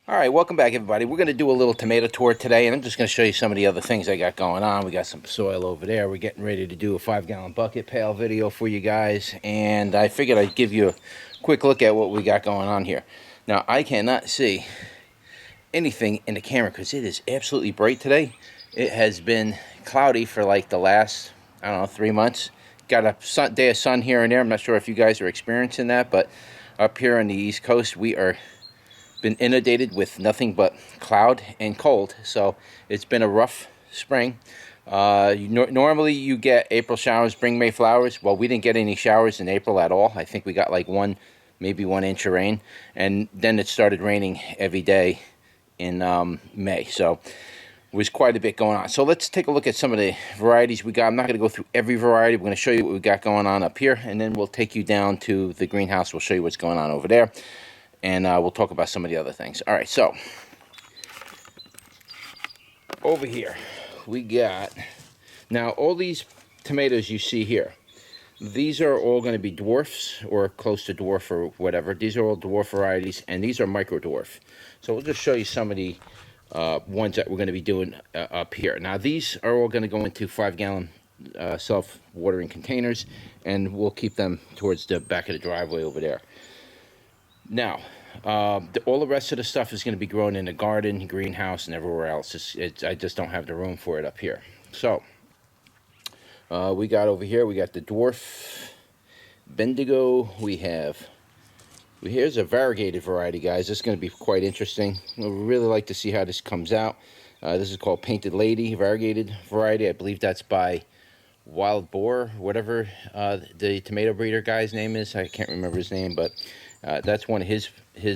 All right, welcome back, everybody. We're going to do a little tomato tour today, and I'm just going to show you some of the other things I got going on. We got some soil over there. We're getting ready to do a 5-gallon bucket pail video for you guys, and I figured I'd give you a quick look at what we got going on here. Now, I cannot see anything in the camera because it is absolutely bright today. It has been cloudy for like the last, I don't know, 3 months. Got a day of sun here and there. I'm not sure if you guys are experiencing that, but up here on the East Coast, we are been inundated with nothing but cloud and cold, so it's been a rough spring. Normally you get April showers bring May flowers. Well, we didn't get any showers in April at all. I think we got like maybe 1 inch of rain, and then it started raining every day in May, so it was quite a bit going on. So let's take a look at some of the varieties we got. I'm not going to go through every variety. We're going to show you what we got going on up here, and then we'll take you down to the greenhouse. We'll show you what's going on over there, and we'll talk about some of the other things. All right, so over here we got, now all these tomatoes you see here, these are all going to be dwarfs or close to dwarf or whatever. These are all dwarf varieties, and these are micro dwarf. So we'll just show you some of the ones that we're going to be doing up here. Now these are all going to go into 5-gallon self-watering containers, and we'll keep them towards the back of the driveway over there. Now, all the rest of the stuff is going to be grown in the garden, greenhouse, and everywhere else. I just don't have the room for it up here. So, we got over here, we got the dwarf bendigo. Here's a variegated variety, guys. This is going to be quite interesting. We'll really like to see how this comes out. This is called Painted Lady variegated variety. I believe that's by Wild Boar, whatever the tomato breeder guy's name is. I can't remember his name, but that's one of his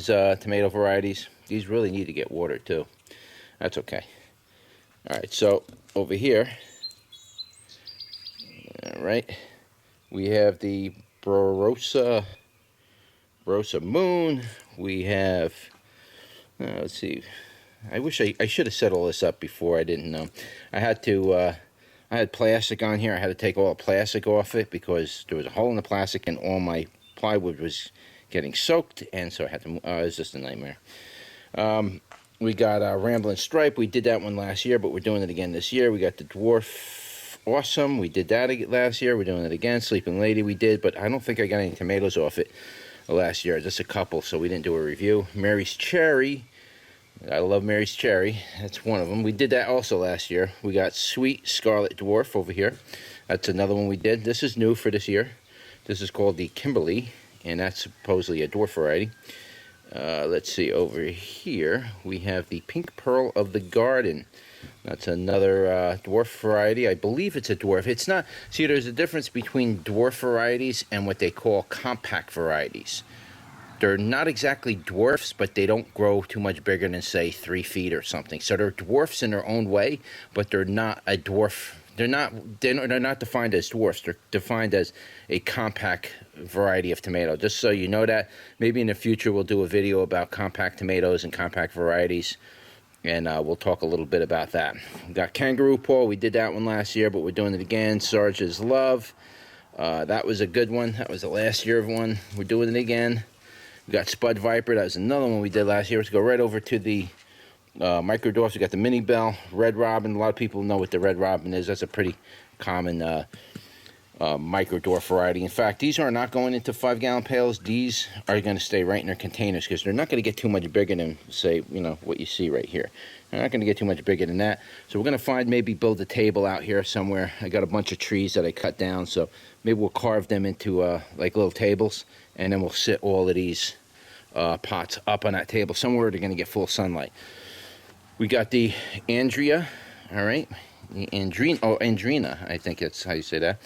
tomato varieties. These really need to get watered too. That's okay. All right, so over here, all right, we have the Barossa Moon. We have, let's see. I wish I should have set all this up before. I didn't know. I had plastic on here. I had to take all the plastic off it because there was a hole in the plastic and all my plywood was getting soaked, and so I had to, it was just a nightmare. We got Ramblin' Stripe. We did that one last year, but we're doing it again this year. We got the Dwarf Awesome. We did that last year. We're doing it again. Sleeping Lady we did, but I don't think I got any tomatoes off it last year. Just a couple, so we didn't do a review. Mary's Cherry. I love Mary's Cherry. That's one of them. We did that also last year. We got Sweet Scarlet Dwarf over here. That's another one we did. This is new for this year. This is called the Kimberly, and that's supposedly a dwarf variety. Let's see, over here we have the Pink Pearl of the Garden. That's another dwarf variety. I believe it's a dwarf. It's not, see, there's a difference between dwarf varieties and what they call compact varieties. They're not exactly dwarfs, but they don't grow too much bigger than, say, 3 feet or something. So they're dwarfs in their own way, but they're not a dwarf. They're not defined as dwarfs. They're defined as a compact variety of tomato. Just so you know that. Maybe in the future we'll do a video about compact tomatoes and compact varieties, and we'll talk a little bit about that. We got Kangaroo Paw. We did that one last year, but we're doing it again. Sarge's Love. That was a good one. That was the last year of one. We're doing it again. We got Spud Viper. That was another one we did last year. Let's go right over to the micro dwarfs. We got the Mini Bell, Red Robin. A lot of people know what the Red Robin is. That's a pretty common micro dwarf variety. In fact, these are not going into 5-gallon pails. These are going to stay right in their containers because they're not going to get too much bigger than, say, you know, what you see right here. They're not going to get too much bigger than that. So we're going to maybe build a table out here somewhere. I got a bunch of trees that I cut down, so maybe we'll carve them into like little tables, and then we'll sit all of these pots up on that table somewhere. They're going to get full sunlight. We got the Andrea, all right, the Andrina, I think that's how you say that.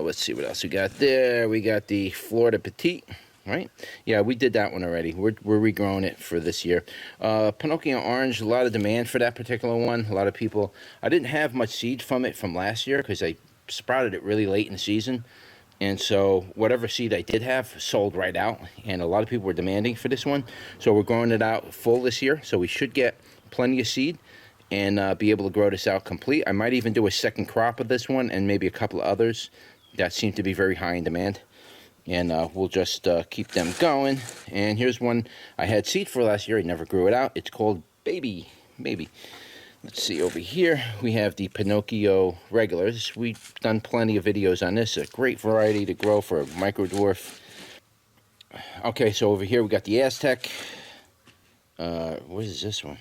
Let's see what else we got there. We got the Florida Petite, right? Yeah, we did that one already. We're regrowing it for this year. Pinocchio Orange, a lot of demand for that particular one. A lot of people, I didn't have much seed from it from last year because I sprouted it really late in the season. And so whatever seed I did have sold right out, and a lot of people were demanding for this one. So we're growing it out full this year, so we should get plenty of seed and be able to grow this out complete. I might even do a second crop of this one and maybe a couple of others that seem to be very high in demand. and we'll just keep them going. And here's one I had seed for last year. I never grew it out. It's called Baby. Let's see, over here we have the Pinocchio regulars. We've done plenty of videos on this. A great variety to grow for a micro dwarf. Okay, so over here we got the Aztec. What is this one?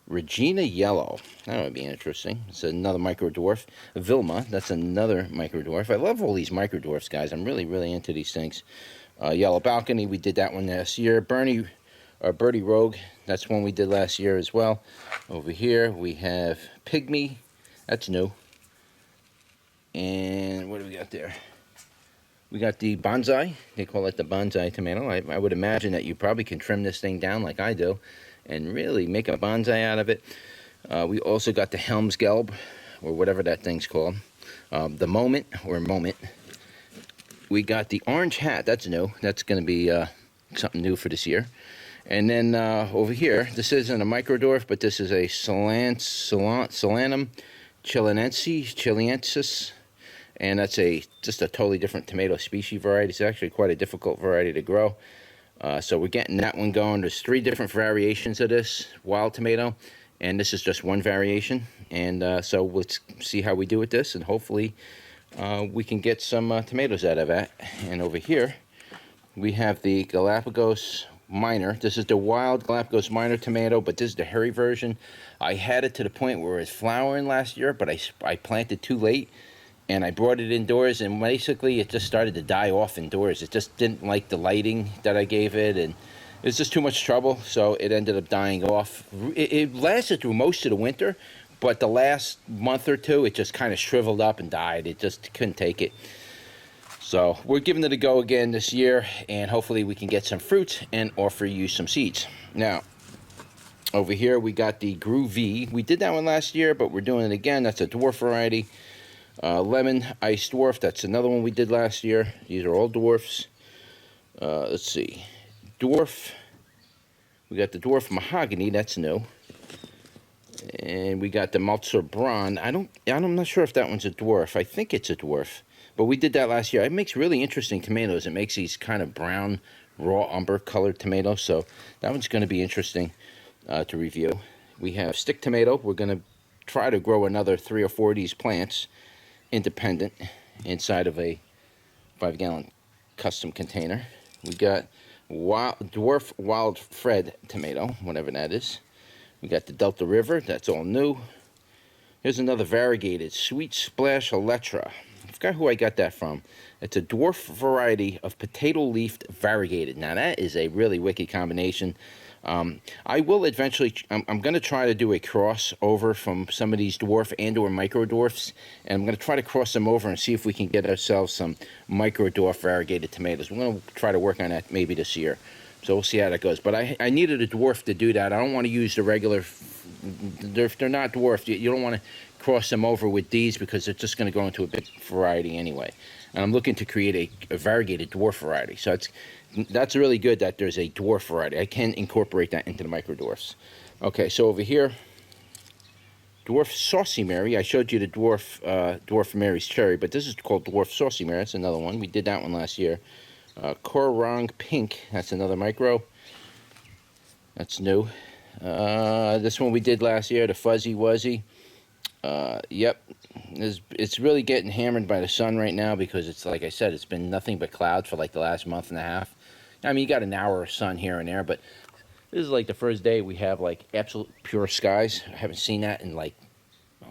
Regina Yellow. That would be interesting. It's another micro dwarf. Vilma, that's another micro dwarf. I love all these micro dwarfs, guys. I'm really, really into these things. Yellow Balcony, we did that one last year. Birdie Rogue, that's one we did last year as well. Over here we have Pygmy, that's new. And what do we got there? We got the bonsai. They call it the bonsai tomato. I would imagine that you probably can trim this thing down like I do and really make a bonsai out of it. We also got the Helmsgelb, or whatever that thing's called. The Moment. We got the Orange Hat. That's new. That's going to be something new for this year. And then over here, this isn't a micro dwarf, but this is a Solanum chilenensis. And that's just a totally different tomato species variety. It's actually quite a difficult variety to grow. So we're getting that one going. There's 3 different variations of this wild tomato, and this is just one variation. And so let's see how we do with this, and hopefully we can get some tomatoes out of that. And over here we have the Galapagos Minor. This is the wild Galapagos Minor tomato, but this is the hairy version. I had it to the point where it was flowering last year, but I planted too late. And I brought it indoors, and basically it just started to die off indoors. It just didn't like the lighting that I gave it, and it was just too much trouble, so it ended up dying off. It lasted through most of the winter, but the last month or two, it just kind of shriveled up and died. It just couldn't take it. So we're giving it a go again this year, and hopefully we can get some fruits and offer you some seeds. Now, over here we got the Groovy. We did that one last year, but we're doing it again. That's a dwarf variety. Lemon Ice Dwarf, that's another one we did last year. These are all dwarfs. Let's see. Dwarf. We got the Dwarf Mahogany, that's new. And we got the Malzer Braun. I'm not sure if that one's a dwarf. I think it's a dwarf. But we did that last year. It makes really interesting tomatoes. It makes these kind of brown, raw umber colored tomatoes. So that one's going to be interesting to review. We have stick tomato. We're going to try to grow another 3 or 4 of these plants independent inside of a 5-gallon custom container. We got Dwarf Wild Fred tomato, whatever that is. We got the Delta River, that's all new. Here's another variegated Sweet Splash Electra. I forgot who I got that from. It's a dwarf variety of potato leaf variegated. Now that is a really wicked combination. I will eventually, I'm going to try to do a crossover from some of these dwarf and or micro dwarfs, and I'm going to try to cross them over and see if we can get ourselves some micro dwarf variegated tomatoes. We're going to try to work on that maybe this year, so we'll see how that goes. But I needed a dwarf to do that. I don't want to use the regular, if they're not dwarfed, you don't want to cross them over with these because they're just going to go into a big variety anyway. And I'm looking to create a variegated dwarf variety, so that's really good that there's a dwarf variety. I can incorporate that into the micro dwarfs. Okay, so over here, Dwarf Saucy Mary. I showed you the Dwarf Mary's Cherry, but this is called Dwarf Saucy Mary. That's another one. We did that one last year. Korong Pink. That's another micro. That's new. This one we did last year, the Fuzzy Wuzzy. Yep. It's really getting hammered by the sun right now because it's, like I said, it's been nothing but clouds for like the last month and a half. I mean, you got an hour of sun here and there, but this is like the first day we have like absolute pure skies. I haven't seen that in like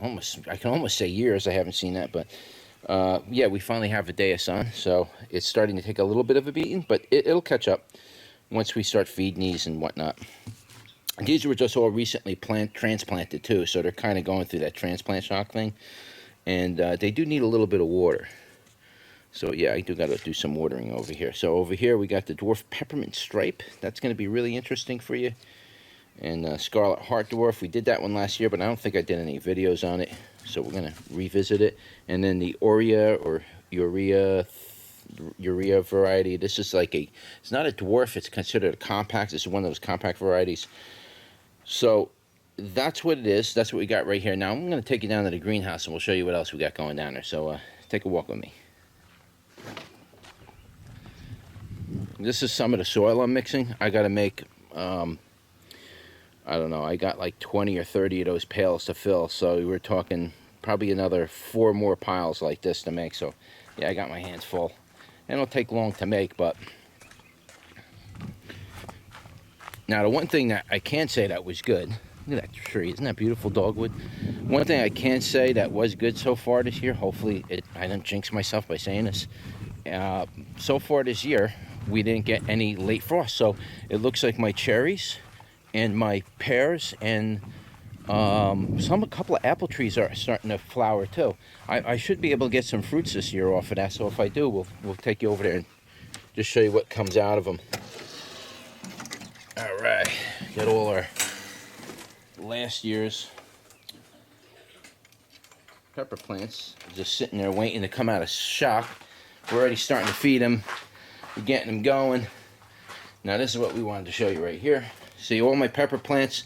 I can almost say years. I haven't seen that, but yeah, we finally have a day of sun, so it's starting to take a little bit of a beating, but it'll catch up once we start feeding these and whatnot. These were just all recently transplanted too, so they're kind of going through that transplant shock thing, and they do need a little bit of water. So yeah, I do got to do some watering over here. So over here we got the Dwarf Peppermint Stripe. That's going to be really interesting for you. And Scarlet Heart Dwarf. We did that one last year, but I don't think I did any videos on it. So we're going to revisit it. And then the Aurea or Urea variety. This is like it's not a dwarf. It's considered a compact. This is one of those compact varieties. So that's what it is. That's what we got right here. Now I'm going to take you down to the greenhouse and we'll show you what else we got going down there. So take a walk with me. This is some of the soil I'm mixing. I gotta make, I don't know, I got like 20 or 30 of those pails to fill, so we're talking probably another 4 more piles like this to make. So yeah, I got my hands full, and it'll take long to make. But now the one thing that I can say that was good, look at that tree, isn't that beautiful dogwood? One thing I can say that was good so far this year, hopefully I don't jinx myself by saying this, so far this year we didn't get any late frost, so it looks like my cherries and my pears and a couple of apple trees are starting to flower too. I should be able to get some fruits this year off of that, so if I do, we'll take you over there and just show you what comes out of them. All right, got all our last year's pepper plants just sitting there waiting to come out of shock. We're already starting to feed them. We're getting them going. Now this is what we wanted to show you right here. See, all my pepper plants,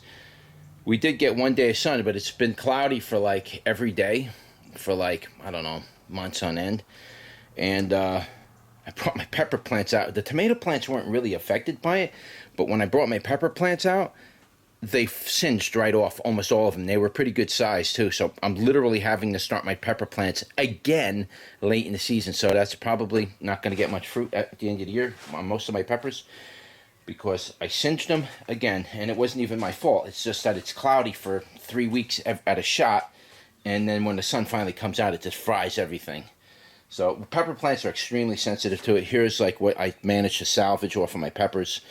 we did get 1 day of sun, but it's been cloudy for like every day for like, I don't know, months on end. And I brought my pepper plants out. The tomato plants weren't really affected by it, but when I brought my pepper plants out, they singed right off, almost all of them. They were pretty good size too, so I'm literally having to start my pepper plants again late in the season. So that's probably not going to get much fruit at the end of the year on most of my peppers, because I singed them again, and it wasn't even my fault. It's just that it's cloudy for 3 weeks at a shot, and then when the sun finally comes out, it just fries everything. So pepper plants are extremely sensitive to it. Here's like what I managed to salvage off of my peppers.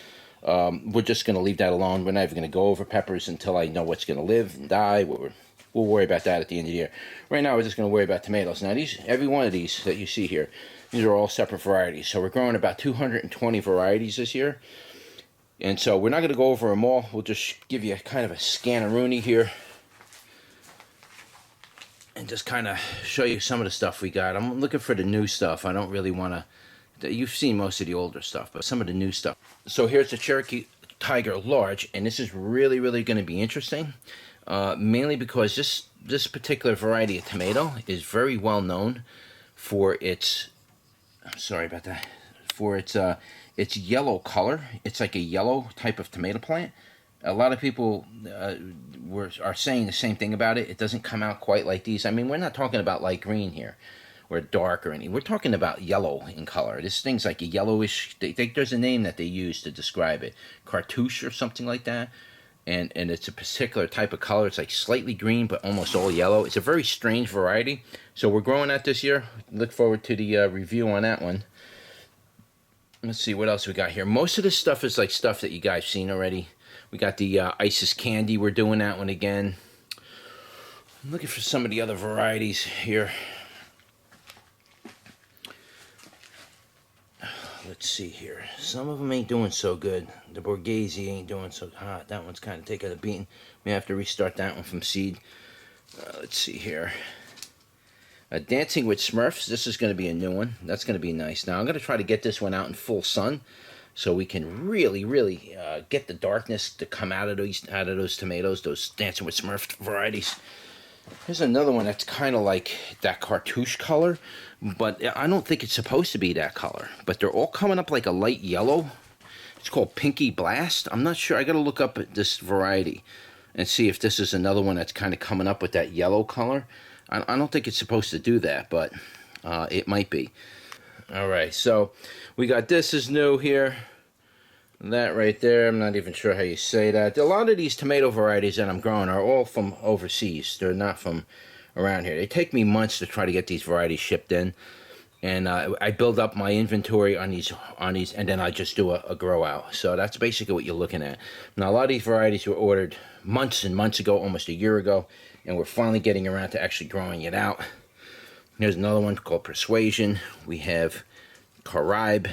We're just going to leave that alone. We're not even going to go over peppers until I know what's going to live and die. We'll worry about that at the end of the year. Right now, we're just going to worry about tomatoes. Now, every one of these that you see here, these are all separate varieties. So we're growing about 220 varieties this year. And so we're not going to go over them all. We'll just give you kind of a scan-a-rooney here and just kind of show you some of the stuff we got. I'm looking for the new stuff. I don't really want to... You've seen most of the older stuff, but some of the new stuff. So here's the Cherokee Tiger Large, and this is really, really going to be interesting, mainly because this particular variety of tomato is very well known for its, I'm sorry about that, for its yellow color. It's like a yellow type of tomato plant. A lot of people are saying the same thing about it. It doesn't come out quite like these. I mean, we're not talking about light green here, or dark or anything. We're talking about yellow in color. This thing's like a yellowish, there's a name that they use to describe it, cartouche or something like that, and it's a particular type of color. It's like slightly green but almost all yellow. It's a very strange variety, so we're growing that this year. Look forward to the review on that one. Let's see what else we got here. Most of this stuff is like stuff that you guys seen already. We got the Isis Candy. We're doing that one again. I'm looking for some of the other varieties here. Let's see here. Some of them ain't doing so good. The Borghese ain't doing so hot. That one's kind of taking a beating. We have to restart that one from seed. Let's see here. Dancing with Smurfs. This is going to be a new one. That's going to be nice. Now, I'm going to try to get this one out in full sun so we can really, really get the darkness to come out of those tomatoes, those Dancing with Smurf varieties. Here's another one that's kind of like that cartouche color, but I don't think it's supposed to be that color. But they're all coming up like a light yellow. It's called Pinky Blast. I'm not sure. I got to look up at this variety and see if this is another one that's kind of coming up with that yellow color. I don't think it's supposed to do that, but it might be. All right, so we got this is new here. That right there, I'm not even sure how you say that. A lot of these tomato varieties that I'm growing are all from overseas. They're not from around here. They take me months to try to get these varieties shipped in. And I build up my inventory on these, and then I just do a grow out. So that's basically what you're looking at. Now, a lot of these varieties were ordered months and months ago, almost a year ago, and we're finally getting around to actually growing it out. Here's another one called Persuasion. We have Caribe.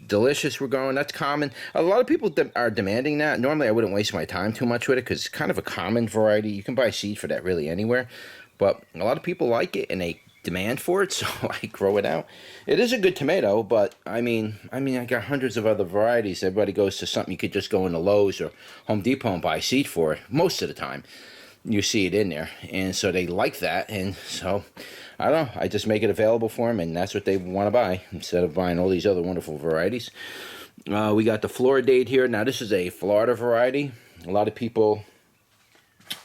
Delicious we're going. That's common. A lot of people are demanding that. Normally I wouldn't waste my time too much with it because it's kind of a common variety. You can buy seed for that really anywhere, but a lot of people like it and they demand for it, so I grow it out. It is a good tomato, but I mean I got hundreds of other varieties. Everybody goes to something you could just go into Lowe's or Home Depot and buy seed for most of the time. you see it in there. And so they like that, and so I don't know, I just make it available for them, and that's what they want to buy instead of buying all these other wonderful varieties. We got the Floridate here. Now this is a Florida variety. A lot of people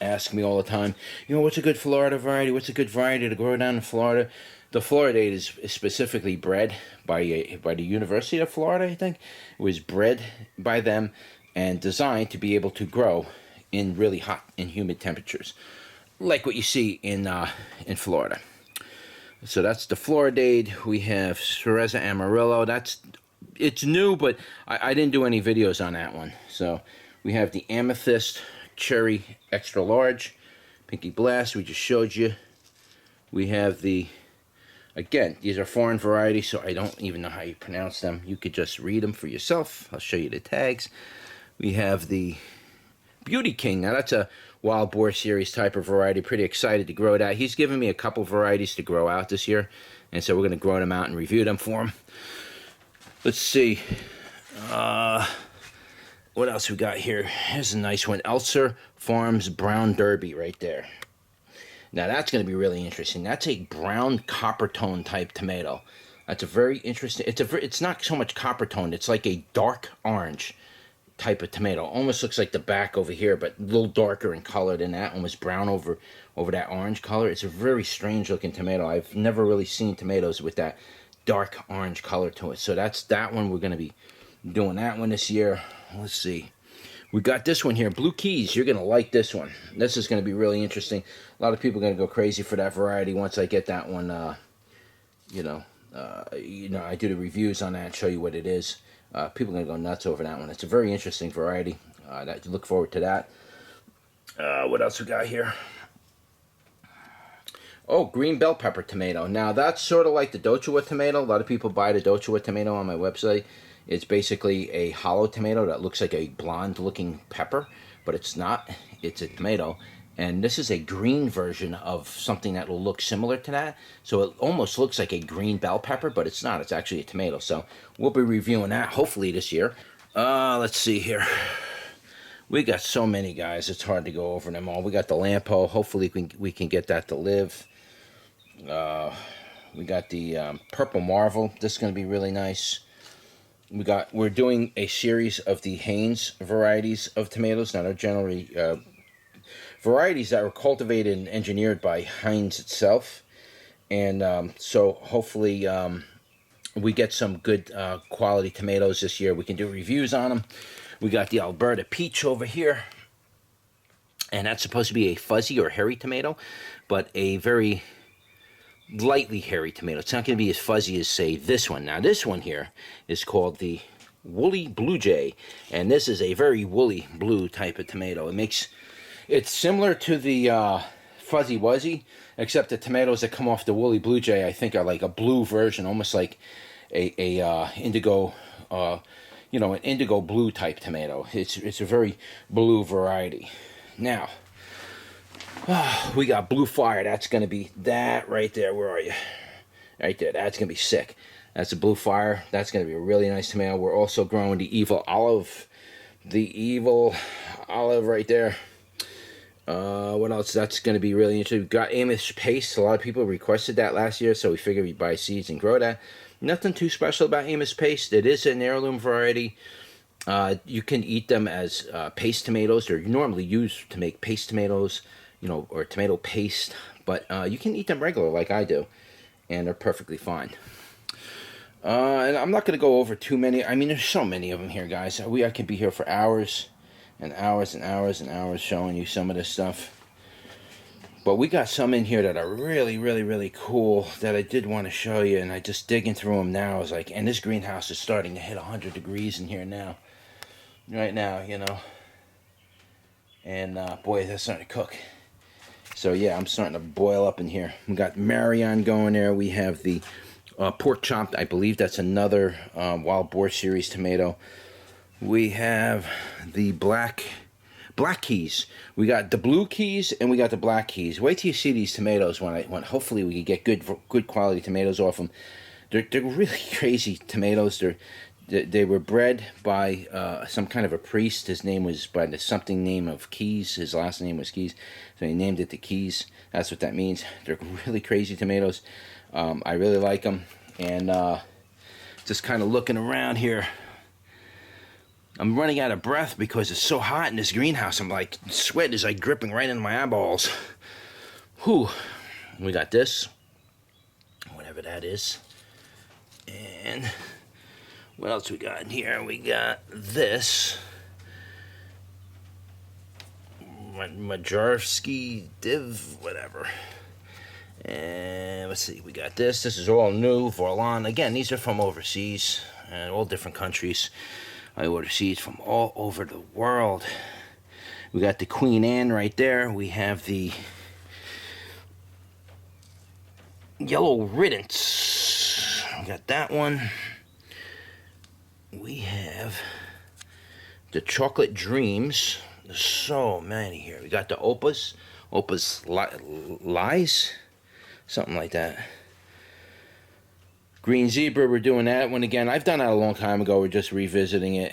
ask me all the time, you know, what's a good Florida variety? What's a good variety to grow down in Florida? The Floridate is specifically bred by the University of Florida, I think. It was bred by them and designed to be able to grow in really hot and humid temperatures, like what you see in Florida. So that's the Floridate. We have Cereza Amarillo. It's new, but I didn't do any videos on that one. So we have the Amethyst Cherry Extra Large, Pinky Blast, we just showed you. We have the, again, these are foreign varieties, so I don't even know how you pronounce them. You could just read them for yourself. I'll show you the tags. We have the Beauty King. Now that's a Wild Boar Series type of variety. Pretty excited to grow that. He's given me a couple varieties to grow out this year, and so we're going to grow them out and review them for him. Let's see. What else we got here? Here's a nice one. Elser Farms Brown Derby right there. Now that's going to be really interesting. That's a brown copper tone type tomato. That's a very interesting. It's not so much copper toned. It's like a dark orange type of tomato. Almost looks like the back over here, but a little darker in color than that. Almost brown over that orange color. It's a very strange looking tomato. I've never really seen tomatoes with that dark orange color to it. So that's that one. We're going to be doing that one this year. Let's see. We got this one here, Blue Keys. You're going to like this one. This is going to be really interesting. A lot of people are going to go crazy for that variety once I get that one, I do the reviews on that and show you what it is. People are going to go nuts over that one. It's a very interesting variety. Look forward to that. What else we got here? Oh, green bell pepper tomato. Now, that's sort of like the Dochua tomato. A lot of people buy the Dochua tomato on my website. It's basically a hollow tomato that looks like a blonde-looking pepper, but it's not. It's a tomato. And this is a green version of something that will look similar to that. So it almost looks like a green bell pepper, but it's not. It's actually a tomato. So we'll be reviewing that hopefully this year. Let's see here. We got so many, guys. It's hard to go over them all. We got the Lampo. Hopefully we can get that to live. We got the Purple Marvel. This is going to be really nice. We're doing a series of the Haynes varieties of tomatoes. Now they're generally varieties that were cultivated and engineered by Heinz itself, and so hopefully we get some good quality tomatoes this year. We can do reviews on them. We got the Alberta Peach over here, and that's supposed to be a fuzzy or hairy tomato, but a very lightly hairy tomato. It's not going to be as fuzzy as, say, this one. Now, this one here is called the Woolly Blue Jay, and this is a very woolly blue type of tomato. It's similar to the Fuzzy Wuzzy, except the tomatoes that come off the Woolly Blue Jay, I think, are like a blue version, almost like a indigo, an indigo blue type tomato. It's a very blue variety. Now, we got Blue Fire. That's going to be that right there. Where are you? Right there. That's going to be sick. That's a Blue Fire. That's going to be a really nice tomato. We're also growing the Evil Olive. The Evil Olive right there. What else? That's going to be really interesting. We've got Amish Paste. A lot of people requested that last year, so we figured we'd buy seeds and grow that. Nothing too special about Amish Paste. It is an heirloom variety. You can eat them as paste tomatoes. They're normally used to make paste tomatoes, or tomato paste, but you can eat them regular like I do, and they're perfectly fine. And I'm not going to go over too many. I mean, there's so many of them here, guys. I could be here for hours and hours and hours and hours showing you some of this stuff. But we got some in here that are really, really, really cool that I did want to show you, and I just digging through them now. I was like, and this greenhouse is starting to hit 100 degrees in here now. Right now, And boy, that's starting to cook. So yeah, I'm starting to boil up in here. We got Marion going there. We have the pork chopped. I believe that's another Wild Boar Series tomato. We have the black keys. We got the blue keys and we got the black keys. Wait till you see these tomatoes when hopefully we can get good quality tomatoes off them. They're really crazy tomatoes. They were bred by some kind of a priest. His name was by the something name of Keys. His last name was Keys, so he named it the Keys. That's what that means. They're really crazy tomatoes. I really like them, and just kind of looking around here. I'm running out of breath because it's so hot in this greenhouse. I'm like, sweat is like dripping right into my eyeballs. Whew. We got this, whatever that is. And what else we got in here? We got this. Majarski div, whatever. And let's see, we got this. This is all new. Vorlan. Again, these are from overseas and all different countries. I order seeds from all over the world. We got the Queen Anne right there. We have the Yellow Riddance. We got that one. We have the Chocolate Dreams. There's so many here. We got the Opus Lies, something like that. Green Zebra, we're doing that one again. I've done that a long time ago. We're just revisiting it,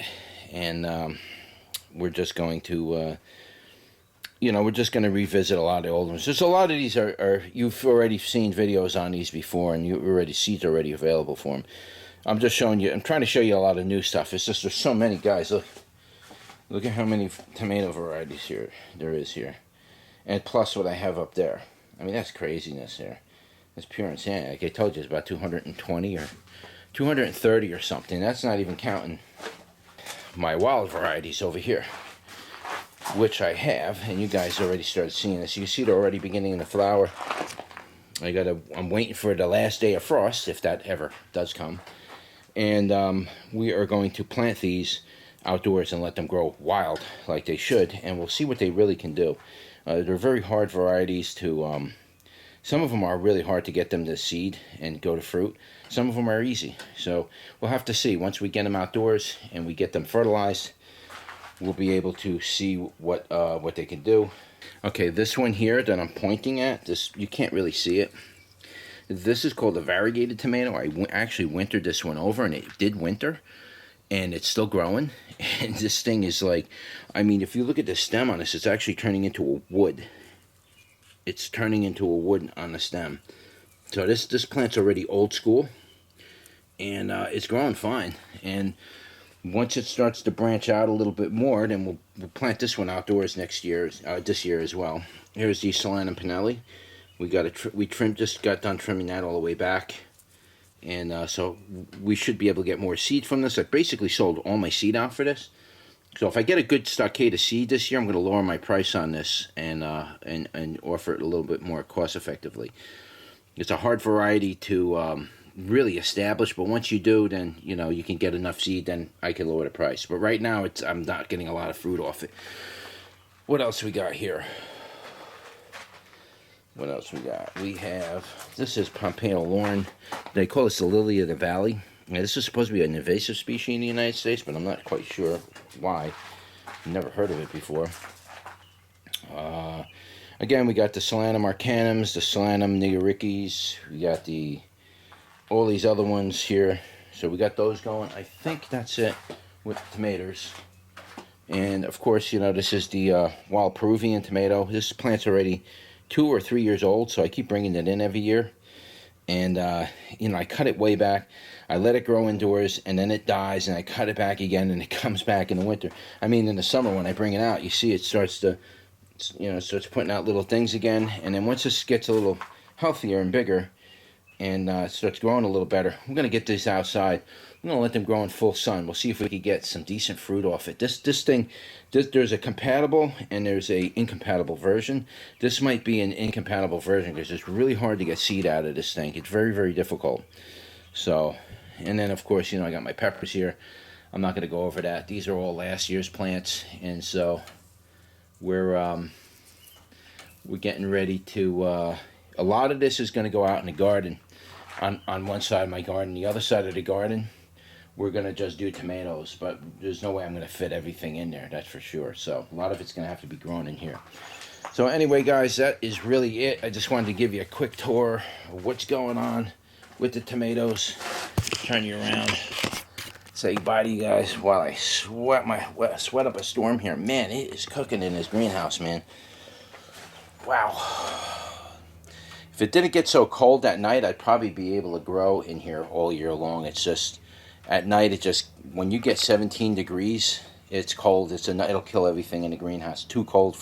and we're just going to, we're just going to revisit a lot of the old ones. There's a lot of these are you've already seen videos on these before, and seeds are already available for them. I'm just showing you. I'm trying to show you a lot of new stuff. It's just there's so many, guys. Look at how many tomato varieties here there is here, and plus what I have up there. I mean, that's craziness here. That's pure insanity. Like I told you, it's about 220 or 230 or something. That's not even counting my wild varieties over here, which I have, and you guys already started seeing this. You can see they're already beginning to flower. I'm waiting for the last day of frost, if that ever does come. And we are going to plant these outdoors and let them grow wild like they should, and we'll see what they really can do. They're very hard varieties to... some of them are really hard to get them to seed and go to fruit. Some of them are easy. So we'll have to see. Once we get them outdoors and we get them fertilized, we'll be able to see what they can do. Okay, this one here that I'm pointing at, this you can't really see it. This is called a variegated tomato. I actually wintered this one over, and it did winter, and it's still growing. And this thing is like, I mean, if you look at the stem on this, it's actually turning into a wood. It's turning into a wood on the stem. So this plant's already old school, and it's growing fine. And once it starts to branch out a little bit more, then we'll plant this one outdoors this year as well. Here's the Solanum Pinelli. We just got done trimming that all the way back, and so we should be able to get more seed from this. I basically sold all my seed out for this. So if I get a good stockade of seed this year, I'm going to lower my price on this and offer it a little bit more cost effectively. It's a hard variety to really establish, but once you do, then you can get enough seed, then I can lower the price. But right now, I'm not getting a lot of fruit off it. What else we got here? What else we got? We have, this is Pompano Lauren. They call this the Lily of the Valley. Now, this is supposed to be an invasive species in the United States, but I'm not quite sure why. Never heard of it before. Again, we got the Solanum arcanums, the Solanum nigericis. We got all these other ones here. So we got those going. I think that's it with tomatoes. And of course, this is the wild Peruvian tomato. This plant's already 2 or 3 years old, so I keep bringing it in every year. And I cut it way back. I let it grow indoors, and then it dies, and I cut it back again, and it comes back in the winter. I mean, in the summer when I bring it out, you see it starts to, starts putting out little things again. And then once this gets a little healthier and bigger, and starts growing a little better, I'm gonna get this outside. I'm gonna let them grow in full sun. We'll see if we can get some decent fruit off it. This thing, there's a compatible and there's a incompatible version. This might be an incompatible version because it's really hard to get seed out of this thing. It's very, very difficult. So, and then of course, I got my peppers here. I'm not gonna go over that. These are all last year's plants, and so we're getting ready to. A lot of this is gonna go out in the garden. On one side of my garden, the other side of the garden, we're going to just do tomatoes, but there's no way I'm going to fit everything in there, that's for sure. So a lot of it's going to have to be grown in here. So anyway, guys, that is really it. I just wanted to give you a quick tour of what's going on with the tomatoes. Turn you around. say bye to you guys while I sweat up a storm here. Man, it is cooking in this greenhouse, man. Wow. If it didn't get so cold at night, I'd probably be able to grow in here all year long. It's just at night, when you get 17 degrees, it's cold. It'll kill everything in the greenhouse. Too cold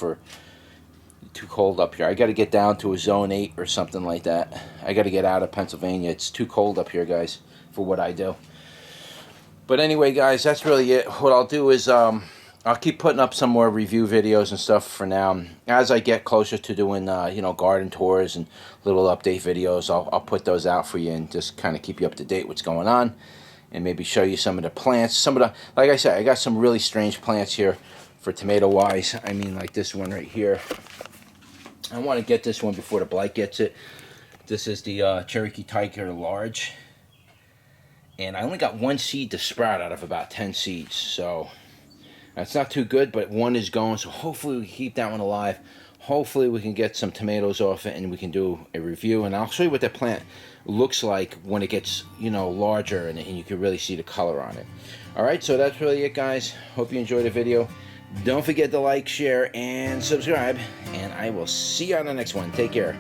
up here. I got to get down to a zone 8 or something like that. I got to get out of Pennsylvania. It's too cold up here, guys, for what I do. But anyway, guys, that's really it. What I'll do is I'll keep putting up some more review videos and stuff for now. As I get closer to doing garden tours and little update videos, I'll put those out for you and just kind of keep you up to date what's going on, and maybe show you some of the plants. Like I said, I got some really strange plants here for tomato wise. I mean, like this one right here. I want to get this one before the blight gets it. This is the Cherokee Tiger Large. And I only got 1 seed to sprout out of about 10 seeds. So that's not too good, but one is going. So hopefully we can keep that one alive. Hopefully we can get some tomatoes off it and we can do a review. And I'll show you what that plant looks like when it gets, larger and you can really see the color on it. Alright, so that's really it, guys. Hope you enjoyed the video. Don't forget to like, share, and subscribe. And I will see you on the next one. Take care.